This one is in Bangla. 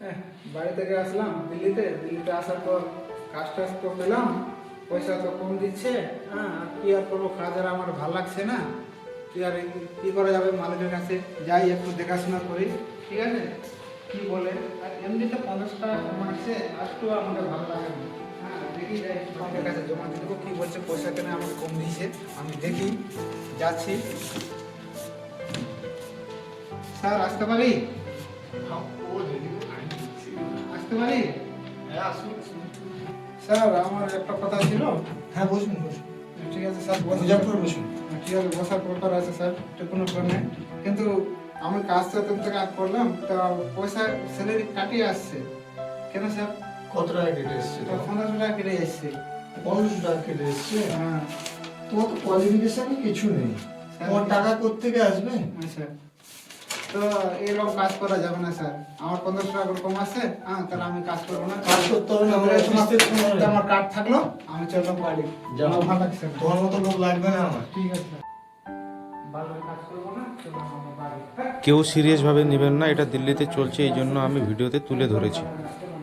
হ্যাঁ, বাড়ি থেকে আসলাম দিল্লিতে আসার পর কাজ টাজ তো পেলাম, পয়সা তো কম দিচ্ছে। হ্যাঁ, আর কি আর করবো, কাজ আর আমার ভালো লাগছে না। কি করা যাবে, মালিকের কাছে যাই একটু দেখাশোনা করি, ঠিক আছে? কি বলে, আর এমনিতে 50 টাকা কমাচ্ছে, আজকেও আমাকে ভালো লাগে না। হ্যাঁ, দেখি যাই মালিকের কাছে জমা দিয়ে দেবো, কি বলছে, পয়সা কেন আমাকে কম দিয়েছে। আমি দেখি, যাচ্ছি। স্যার আসতে পারি? আসতে পারি? স্যার আমার একটা কথা ছিল। হ্যাঁ, বসুন বসুন। ঠিক আছে স্যার, মুজাফর বসুন। ঠিক আছে, বসার ব্যাপার আছে স্যার, এটা কোনো ব্যাপার নেই। কিন্তু আমি কাজটা তো কাজ করলাম, তা পয়সা স্যালারি কাটিয়ে আসছে কেন স্যার? কত টাকা কেটে এসছে? 1500 টাকা কেটে এসছে। 1500 টাকা কেটে এসছে? হ্যাঁ তোমার তো কোয়ালিফিকেশনই কিছু নেই, তোমার টাকা কোত্থেকে আসবে? স্যার, তো এরকম কাজ করা যাবে না স্যার। আমার 1500 টাকা করে কম আসছে, হ্যাঁ, তাহলে আমি কাজ করবো না। কাজ করতে হবে না, আমরা আমার কার্ড থাকলো, আমি চললাম বাড়ি। যাও। আমার ভালো লাগছে না। তোমার মতো লোক লাগবে না আমার। ঠিক আছে স্যার, ভালো কাজ করবো না, চললাম আমার বাড়ি। কেউ সিরিয়াসভাবে নেবেন না, এটা দিল্লিতে চলছে, এই জন্য আমি ভিডিওতে তুলে ধরেছি।